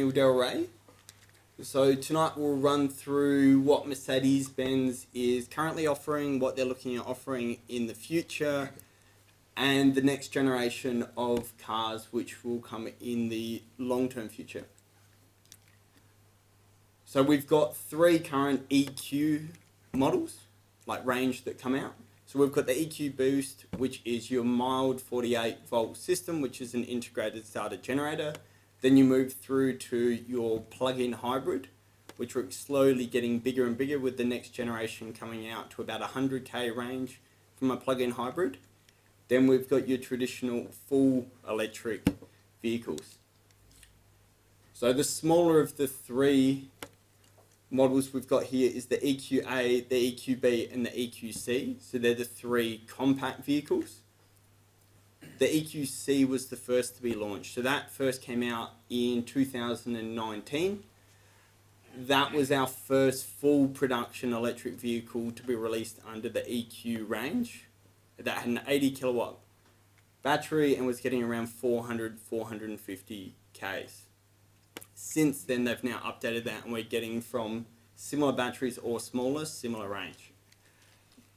Daniel Del Rey. So tonight we'll run through what Mercedes-Benz is currently offering, what they're looking at offering in the future, and the next generation of cars which will come in the long-term future. So we've got 3 current EQ models, like range, that come out. So we've got the EQ Boost, which is your mild 48 volt system, which is an integrated starter generator. Then you move through to your plug-in hybrid, which are slowly getting bigger and bigger, with the next generation coming out to about 100k range from a plug-in hybrid. Then we've got your traditional full electric vehicles. So the smaller of the 3 models we've got here is the EQA, the EQB, and the EQC. So they're the 3 compact vehicles. The EQC was the first to be launched. So that first came out in 2019. That was our first full production electric vehicle to be released under the EQ range. That had an 80 kilowatt battery and was getting around 450 Ks. Since then, they've now updated that, and we're getting from similar batteries or smaller, similar range.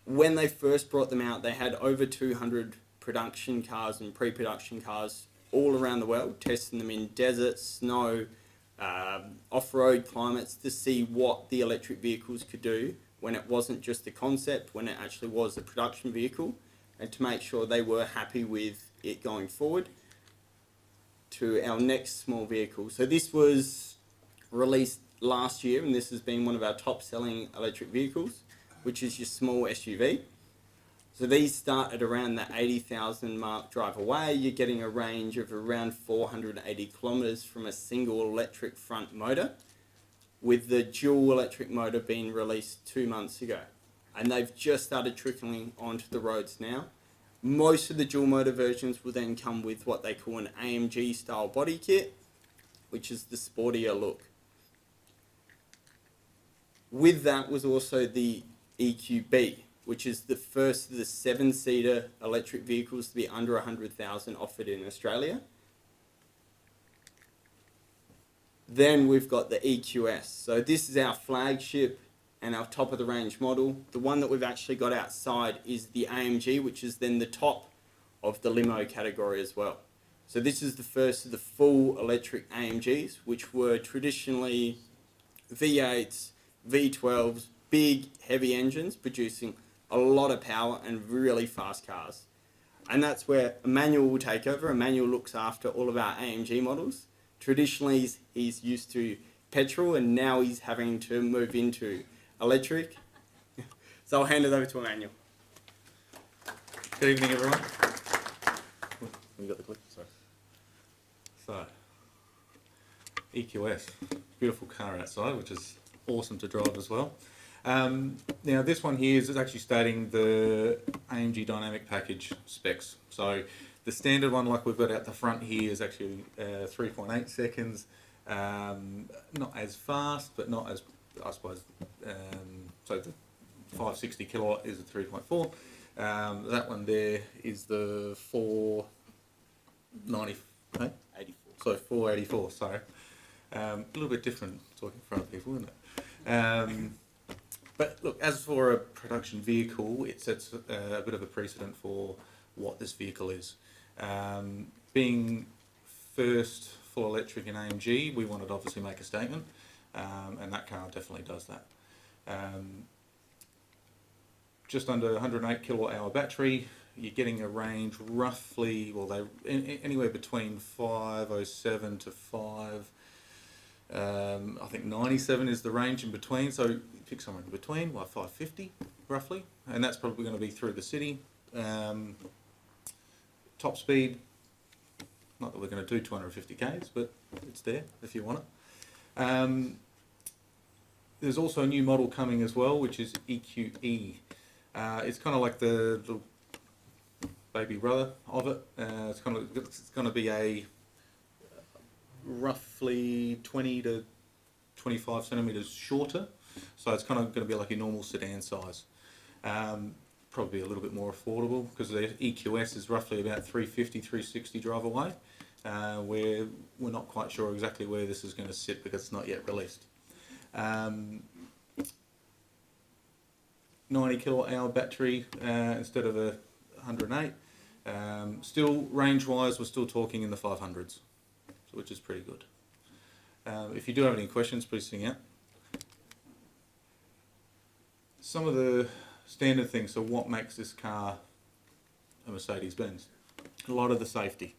When they first brought them out, they had over 200 production cars and pre-production cars all around the world, testing them in deserts, snow, off-road climates, to see what the electric vehicles could do when it wasn't just a concept, when it actually was a production vehicle, and to make sure they were happy with it going forward to our next small vehicle. So this was released last year, and this has been one of our top selling electric vehicles, which is your small SUV. So these start at around the 80,000 mark drive away. You're getting a range of around 480 kilometers from a single electric front motor, with the dual electric motor being released 2 months ago. And they've just started trickling onto the roads now. Most of the dual motor versions will then come with what they call an AMG style body kit, which is the sportier look. With that was also the EQB, which is the first of the 7-seater electric vehicles to be under 100,000 offered in Australia. Then we've got the EQS. So this is our flagship and our top of the range model. The one that we've actually got outside is the AMG, which is then the top of the limo category as well. So this is the first of the full electric AMGs, which were traditionally V8s, V12s, big heavy engines producing a lot of power and really fast cars. And that's where Emmanuele will take over. Emmanuele looks after all of our AMG models. Traditionally, he's used to petrol, and now he's having to move into electric. So I'll hand it over to Emmanuele. Good evening, everyone. You got the clip? Sorry. So, EQS, beautiful car outside, which is awesome to drive as well. Now this one here is actually stating the AMG dynamic package specs. So the standard one, like we've got out the front here, is actually 3.8 seconds. Not as fast, but not as, I suppose, so the 560 kilowatt is a 3.4. That one there is the 490, hey? 84. So 484, sorry. A little bit different talking in front of people, isn't it? But look, as for a production vehicle, it sets a bit of a precedent for what this vehicle is. Being first full electric in AMG, we wanted to obviously make a statement, and that car definitely does that. Just under 108 kilowatt hour battery, you're getting a range roughly, well, anywhere between 507 to 5. I think 97 is the range in between, so pick somewhere in between, like 550 roughly, and that's probably going to be through the city. Top speed, not that we're going to do 250 k's, but it's there if you want it. There's also a new model coming as well, which is EQE. It's kind of like the little baby brother of it. It's going to be a roughly 20 to 25 centimeters shorter, so it's kind of going to be like a normal sedan size. Probably a little bit more affordable because the EQS is roughly about 350, 360 drive away, where we're not quite sure exactly where this is going to sit because it's not yet released. 90 kilowatt hour battery instead of a 108. Still, range-wise, we're still talking in the 500s, which is pretty good. If you do have any questions, please sing out. Some of the standard things, so what makes this car a Mercedes-Benz? A lot of the safety.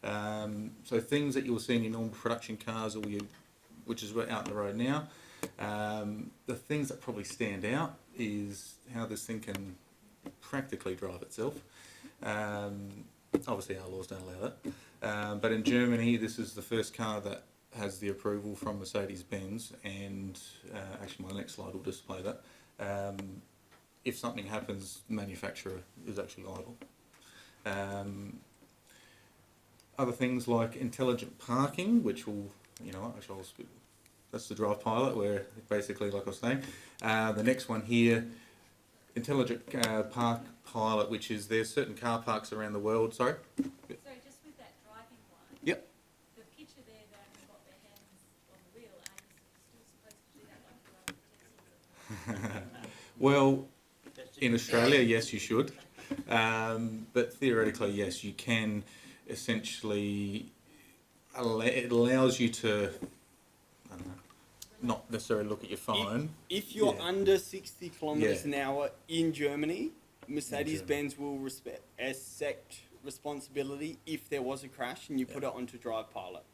So things that you'll see in your normal production cars, or which is out on the road now. The things that probably stand out is how this thing can practically drive itself. Obviously our laws don't allow that. But in Germany, this is the first car that has the approval from Mercedes-Benz, and actually my next slide will display that. If something happens, the manufacturer is actually liable. Other things like intelligent parking, which will, actually that's the Drive Pilot, where basically, like I was saying, the next one here, intelligent park pilot, which is there's certain car parks around the world. Sorry. So just with that driving one. Yep. The picture there that have got their hands on the wheel, are you still supposed to do that like you are with Well, in Australia, yes, you should. But theoretically, yes, you can. Essentially, it allows you to, I don't know, not necessarily look at your phone. If you're under 60 kilometers an hour in Germany, Mercedes-Benz will accept responsibility if there was a crash and you put it onto Drive Pilot.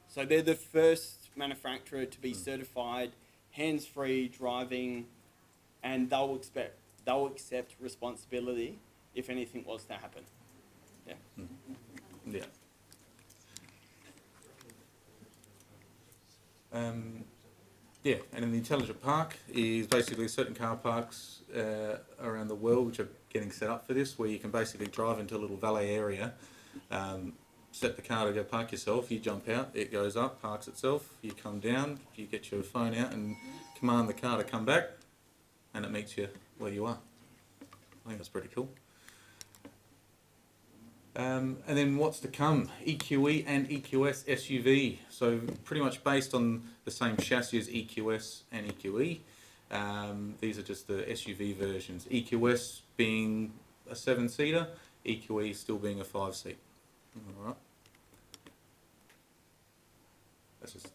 So they're the first manufacturer to be certified hands-free driving, and they'll accept responsibility if anything was to happen. Yeah. Yeah. And in the intelligent park is basically certain car parks around the world which are getting set up for this, where you can basically drive into a little valet area, set the car to go park yourself, you jump out, it goes up, parks itself, you come down, you get your phone out and command the car to come back, and it meets you where you are. I think that's pretty cool. And then what's to come? EQE and EQS SUV. So pretty much based on the same chassis as EQS and EQE. These are just the SUV versions. EQS being a 7-seater, EQE still being a 5-seat. All right. That's just a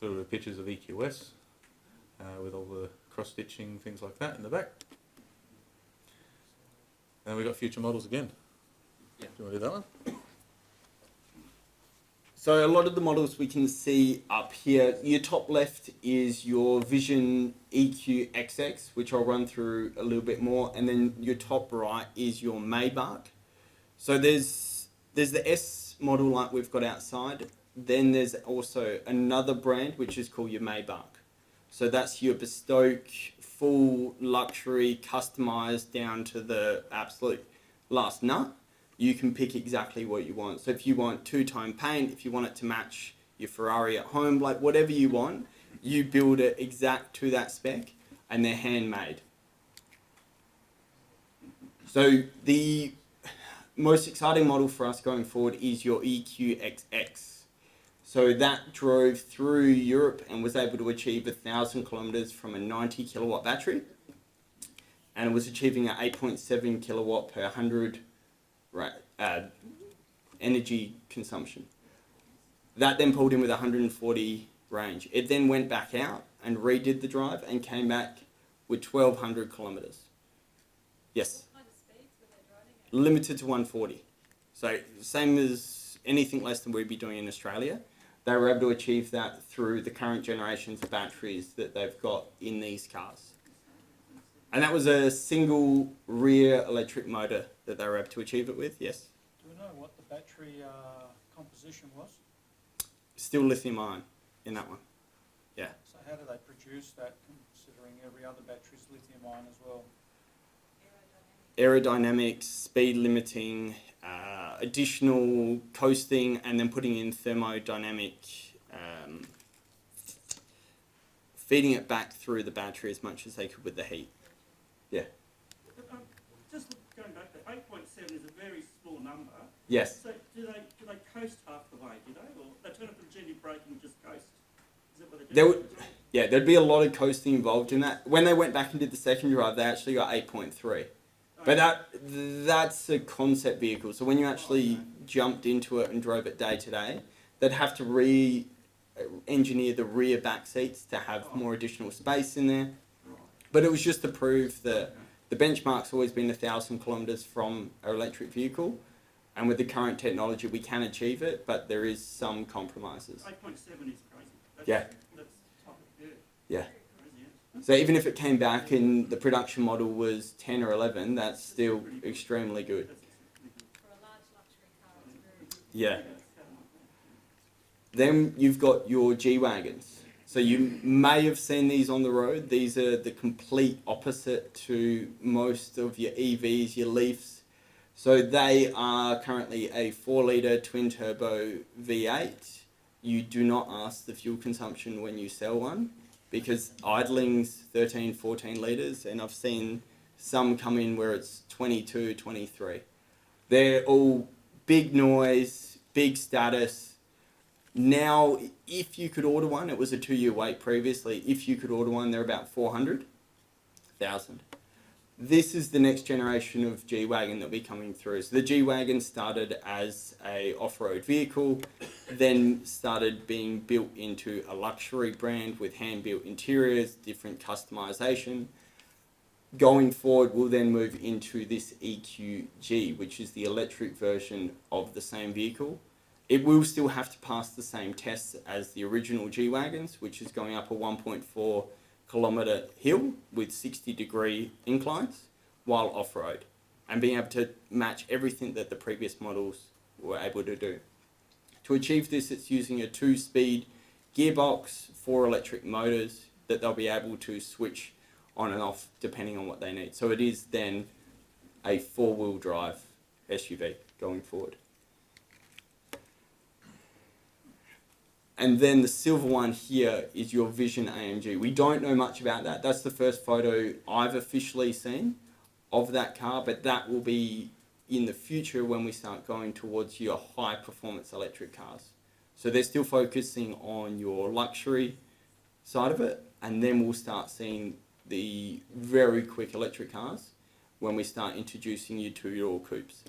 little bit of pictures of EQS with all the cross-stitching, things like that in the back. And we've got future models again. Yeah. Do you want to do that one? So a lot of the models we can see up here, your top left is your Vision EQXX, which I'll run through a little bit more, and then your top right is your Maybach. So there's the S model like we've got outside, then there's also another brand which is called your Maybach. So that's your bespoke, full luxury, customized down to the absolute last nut. You can pick exactly what you want. So if you want two-tone paint, if you want it to match your Ferrari at home, like whatever you want, you build it exact to that spec, and they're handmade. So the most exciting model for us going forward is your EQXX. So that drove through Europe and was able to achieve 1,000 kilometers from a 90 kilowatt battery, and it was achieving an 8.7 kilowatt per 100 energy consumption. That then pulled in with 140 range. It then went back out and redid the drive and came back with 1,200 kilometers. Yes. What kind of speeds were they driving at? Limited to 140. So same as anything less than we'd be doing in Australia. They were able to achieve that through the current generations of batteries that they've got in these cars. And that was a single rear electric motor that they were able to achieve it with, yes. Do we know what the battery composition was? Still lithium ion in that one. Yeah. So how do they produce that, considering every other battery is lithium ion as well? Aerodynamics, speed limiting, additional coasting, and then putting in thermodynamic, feeding it back through the battery as much as they could with the heat. Yeah. Just going back to 8.7 is a very small number. Yes. So do they coast half the way, do they? Or they turn up with regenerative braking and just coast? Is that what they do? There would, yeah, there'd be a lot of coasting involved in that. When they went back and did the second drive, they actually got 8.3. But that's a concept vehicle. So when you actually jumped into it and drove it day to day, they'd have to re-engineer the rear back seats to have more additional space in there. But it was just to prove that the benchmark's always been 1,000 kilometres from an electric vehicle. And with the current technology, we can achieve it, but there is some compromises. 8.7 is crazy. Yeah. That's top of good. Yeah. Crazy, yeah. So even if it came back and the production model was 10 or 11, that's still extremely good. For a large luxury car, it's very good. Yeah. Then you've got your G-Wagons. So you may have seen these on the road. These are the complete opposite to most of your EVs, your Leafs. So they are currently a 4-litre twin-turbo V8. You do not ask the fuel consumption when you sell one because idling's 13, 14 litres, and I've seen some come in where it's 22, 23. They're all big noise, big status. Now, if you could order one, it was a 2-year wait previously. If you could order one, they're about 400,000. This is the next generation of G-Wagon that'll be coming through. So the G-Wagon started as a off-road vehicle, then started being built into a luxury brand with hand-built interiors, different customization. Going forward, we'll then move into this EQG, which is the electric version of the same vehicle. It will still have to pass the same tests as the original G-Wagons, which is going up a 1.4 kilometre hill with 60-degree inclines while off-road, and being able to match everything that the previous models were able to do. To achieve this, it's using a 2-speed gearbox, 4 electric motors that they'll be able to switch on and off depending on what they need. So it is then a 4-wheel drive SUV going forward. And then the silver one here is your Vision AMG. We don't know much about that. That's the first photo I've officially seen of that car, but that will be in the future when we start going towards your high performance electric cars. So they're still focusing on your luxury side of it, and then we'll start seeing the very quick electric cars when we start introducing you to your coupes.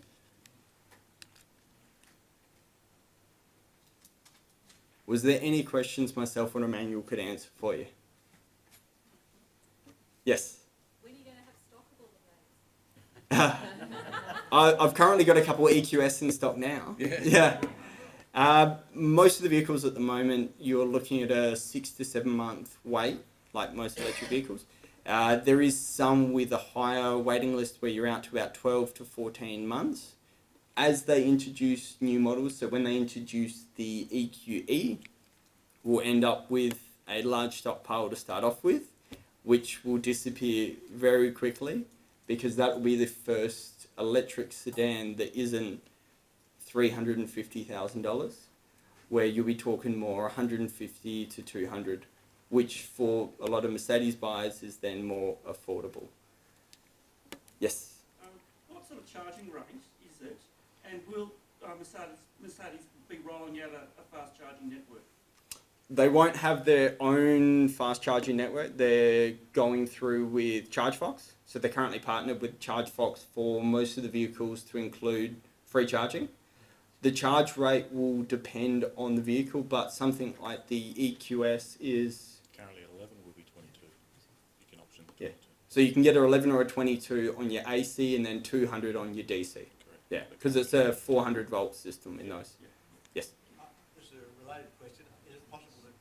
Was there any questions myself or Emmanuele could answer for you? Yes? When are you going to have stock of all of those? I've currently got a couple of EQS in stock now. Yeah. Most of the vehicles at the moment, you're looking at a 6 to 7 month wait, like most electric vehicles. There is some with a higher waiting list where you're out to about 12 to 14 months. As they introduce new models, so when they introduce the EQE, we'll end up with a large stockpile to start off with, which will disappear very quickly because that will be the first electric sedan that isn't $350,000, where you'll be talking more 150 to 200, which for a lot of Mercedes buyers is then more affordable. Yes? What sort of charging range is it? And will Mercedes be rolling out a fast charging network? They won't have their own fast charging network. They're going through with ChargeFox. So they're currently partnered with ChargeFox for most of the vehicles to include free charging. The charge rate will depend on the vehicle, but something like the EQS is... Currently 11 will be 22. You can option the 22. Yeah. So you can get an 11 or a 22 on your AC and then 200 on your DC. Correct. Yeah, because it's a 400 volt system in those. Yes. This is a related question. Is it possible that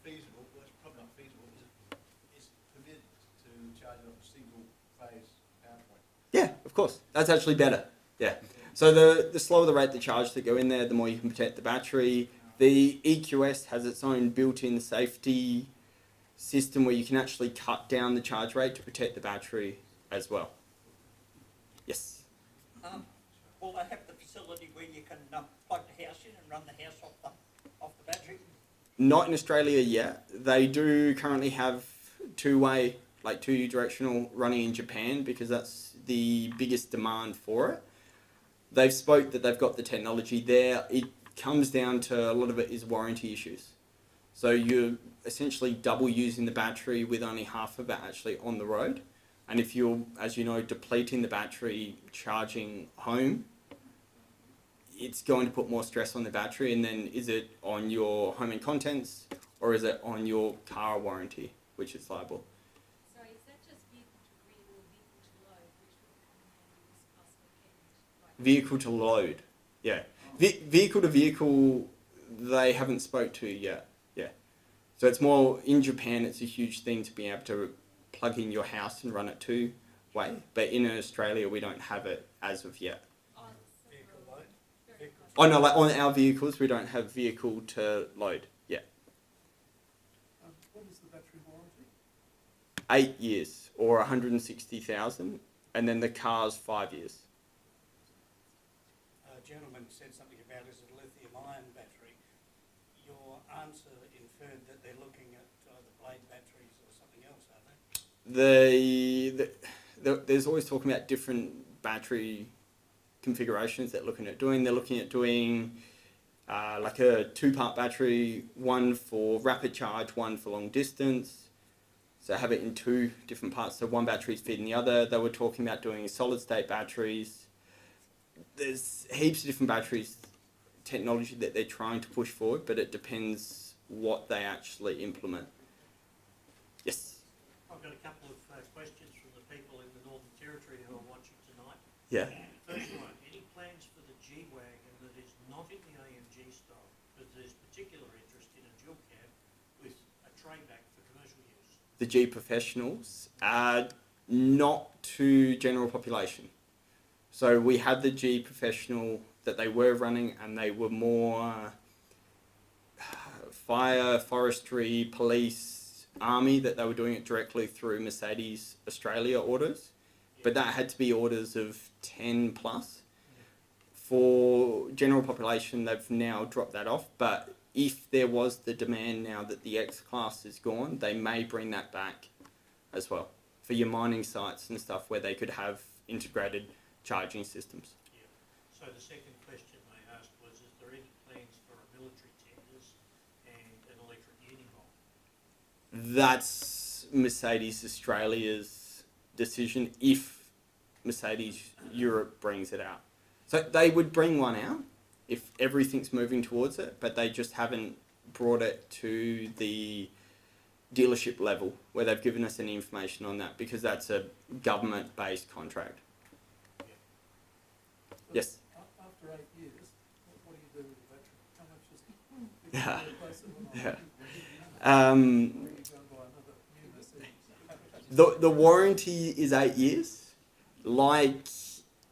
feasible, well it's probably not feasible, is permitted to charge off a single phase power point? Yeah, of course. That's actually better. Yeah. So the slower the rate the charge that go in there, the more you can protect the battery. The EQS has its own built-in safety system where you can actually cut down the charge rate to protect the battery as well. Yes. Will they have the facility where you can plug the house in and run the house off the battery? Not in Australia yet. They do currently have two-way, like two-directional running in Japan because that's the biggest demand for it. They've spoke that they've got the technology there. It comes down to a lot of it is warranty issues. So you're essentially double using the battery with only half of it actually on the road. And if you're, as you know, depleting the battery charging home, it's going to put more stress on the battery. And then is it on your home and contents or is it on your car warranty, which is liable? Sorry, is that just vehicle to grid or vehicle to load, which would come in handy this past weekend? Right. Vehicle to load, yeah. Vehicle to vehicle, they haven't spoke to yet. Yeah. So it's more in Japan. It's a huge thing to be able to plug in your house and run it two-way. But in Australia, we don't have it as of yet. Oh, so Vehicle load? very Vehicle close. Oh no, like on our vehicles, we don't have vehicle to load yet. What is the battery warranty? 8 years or 160,000, and then the car's 5 years. A gentleman said something about is it a lithium-ion battery. Your answer inferred that they're looking at either blade batteries or something else, are they? There's always talking about different battery configurations they're looking at doing. They're looking at doing like a two-part battery, one for rapid charge, one for long distance. So have it in two different parts. So one battery is feeding the other. They were talking about doing solid-state batteries. There's heaps of different batteries technology that they're trying to push forward, but it depends what they actually implement. Yes. I've got a couple of questions from the people in the Northern Territory who are watching tonight. Yeah. First one, any plans for the G-Wagon that is not in the AMG style, but there's particular interest in a dual cab with a tray back for commercial use? The G professionals, not to general population. So we had the G professional that they were running, and they were more fire, forestry, police, army, that they were doing it directly through Mercedes Australia orders. But that had to be orders of 10 plus. For general population, they've now dropped that off. But if there was the demand now that the X class is gone, they may bring that back as well for your mining sites and stuff where they could have integrated charging systems. Yeah. So the second question they asked was, is there any plans for a military tenders and an electric uniball? That's Mercedes Australia's decision if Mercedes Europe brings it out. So they would bring one out if everything's moving towards it, but they just haven't brought it to the dealership level where they've given us any information on that, because that's a government-based contract. Yes? After 8 years, what do you do with the battery? How much is it? Yeah. Replace it or not? Yeah. Or you go and buy another new Mercedes? The warranty is 8 years. Like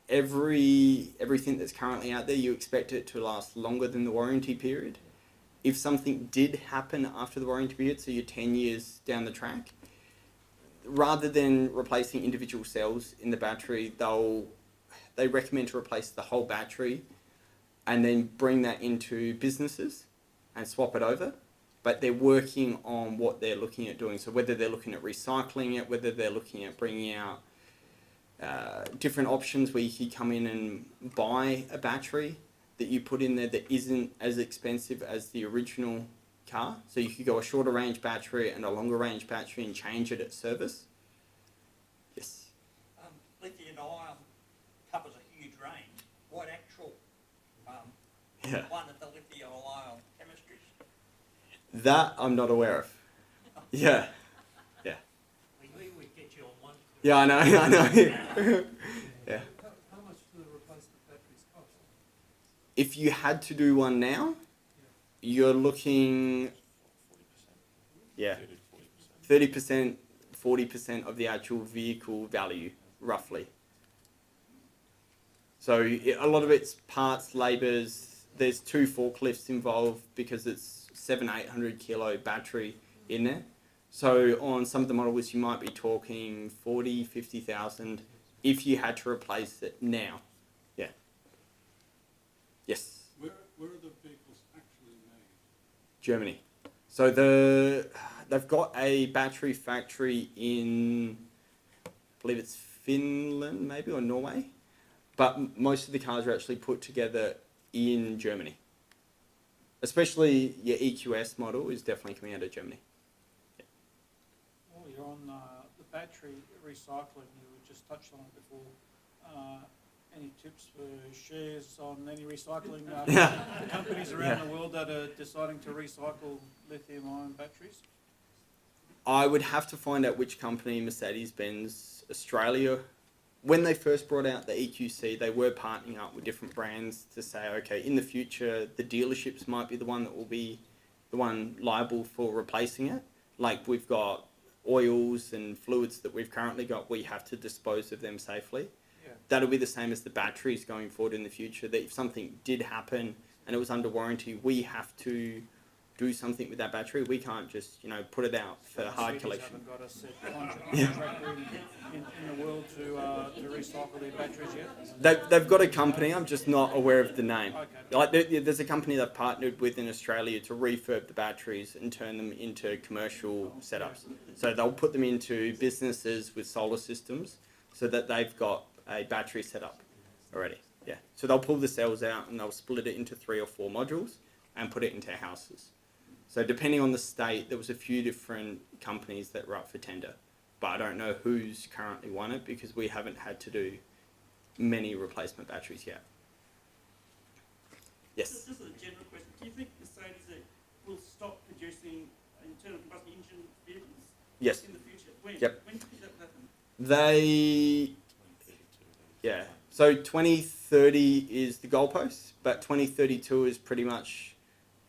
everything that's currently out there, you expect it to last longer than the warranty period. If something did happen after the warranty period, so you're 10 years down the track, rather than replacing individual cells in the battery, they recommend to replace the whole battery and then bring that into businesses and swap it over. But they're working on what they're looking at doing. So whether they're looking at recycling it, whether they're looking at bringing out different options where you can come in and buy a battery that you put in there that isn't as expensive as the original car. So you could go a shorter range battery and a longer range battery and change it at service. Yes. Lithium-ion covers a huge range. What actual Yeah. one of the lithium-ion chemistries? That I'm not aware of. Yeah. Yeah. We get you on one. Yeah, I know. I know. Yeah. How much do the replacement batteries cost? If you had to do one now, you're looking, 40%. 30%, 40% of the actual vehicle value, roughly. So a lot of it's parts, labours. There's 2 forklifts involved because it's 700-800 kilo battery in there. So on some of the models, you might be talking 40, 50,000 if you had to replace it now. Yeah. Yes. Where are the vehicles actually made? Germany. So they've got a battery factory in, I believe it's Finland maybe, or Norway. But most of the cars are actually put together in Germany. Especially your EQS model is definitely coming out of Germany. Well, you're on the battery recycling, you just touched on it before. Any tips for shares on any recycling companies around the world that are deciding to recycle lithium-ion batteries? I would have to find out which company, Mercedes-Benz Australia, when they first brought out the EQC, they were partnering up with different brands to say, okay, in the future, the dealerships might be the one that will be the one liable for replacing it. Like we've got oils and fluids that we've currently got, we have to dispose of them safely. Yeah. That'll be the same as the batteries going forward in the future, that if something did happen and it was under warranty, we have to do something with that battery. We can't just, put it out for hard Mercedes collection. haven't got a set contractor in the world to recycle their batteries yet? They've got a company, I'm just not aware of the name. Okay. Like there's a company they've partnered with in Australia to refurb the batteries and turn them into commercial setups. So they'll put them into businesses with solar systems so that they've got a battery setup already. Yeah. So they'll pull the cells out and they'll split it into 3 or 4 modules and put it into houses. So depending on the state, there was a few different companies that were up for tender, but I don't know who's currently won it because we haven't had to do many replacement batteries yet. Yes. Just a general question. Do you think Mercedes will stop producing internal combustion engine vehicles Yes. in the future? When? Yep. When do you think that will happen? They, yeah. So 2030 is the goalpost, but 2032 is pretty much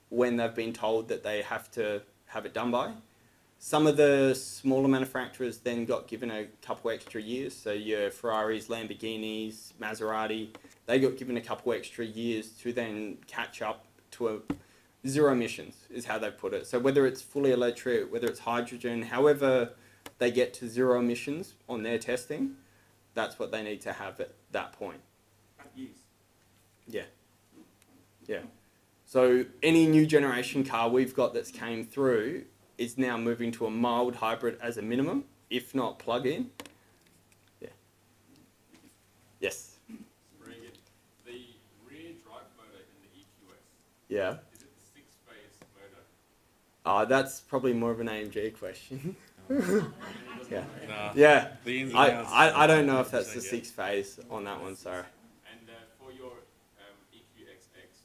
when they've been told that they have to have it done by. Some of the smaller manufacturers then got given a couple extra years. So your Ferraris, Lamborghinis, Maserati, they got given a couple extra years to then catch up to a zero emissions is how they put it. So whether it's fully electric, whether it's hydrogen, however they get to zero emissions on their testing, that's what they need to have at that point. 8 years. Yeah. Yeah. So any new generation car we've got that's came through is now moving to a mild hybrid as a minimum, if not plug-in. Yeah. Yes. Reagan, the rear drive motor in the EQS, Yeah. is it the 6-phase motor? That's probably more of an AMG question. Yeah. Nah, Yeah. the ins and outs. I don't know if that's the 6-phase on that one, sorry. And for your EQXX,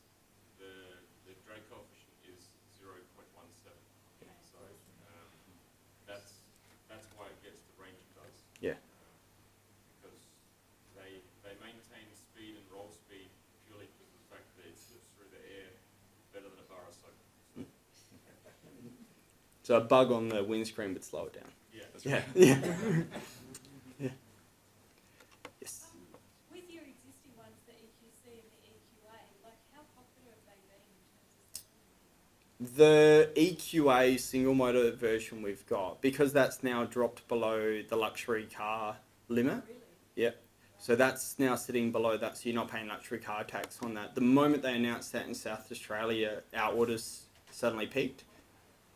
the drag coefficient is 0.17. So that's why it gets the range it does. Yeah. Because they maintain speed and roll speed purely because of the fact that it moves through the air better than a bar of soap. So a bug on the windscreen would slow it down. Yeah, that's Yeah. right. Yeah. Yeah. Yes. With your existing ones, the EQC and the EQA, like how popular have they been in terms of selling? The EQA single motor version we've got, because that's now dropped below the luxury car limit. Really? Yep. So that's now sitting below that, so you're not paying luxury car tax on that. The moment they announced that in South Australia, our orders suddenly peaked,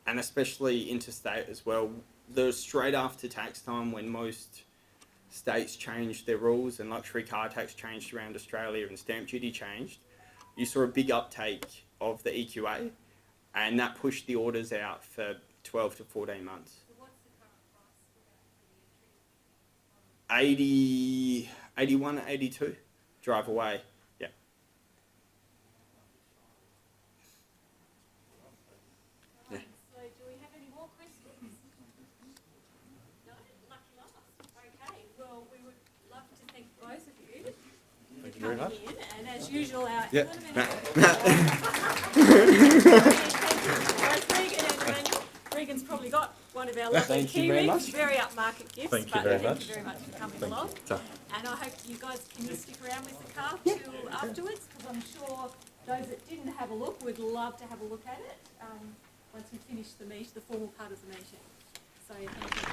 and especially interstate as well. The straight after tax time when most states changed their rules and luxury car tax changed around Australia and stamp duty changed, you saw a big uptake of the EQA, and that pushed the orders out for 12 to 14 months. So what's the current price for that, for the entry? 81, 82, drive away. Yeah. Yeah. So do we have any more questions? No? Lucky last. Okay, well, we would love to thank both of you Thank for you very coming much. in. And as usual, our Yeah. both Reagan and Emmanuel. Reagan's probably got one of our lovely Thank key you very rings, much. very upmarket gifts. Thank you but very thank much. you very much for coming along. So- And I hope you guys can stick around with the car till afterwards, because I'm sure those that didn't have a look would love to have a look at it once we finish the formal part of the meeting. So thank you.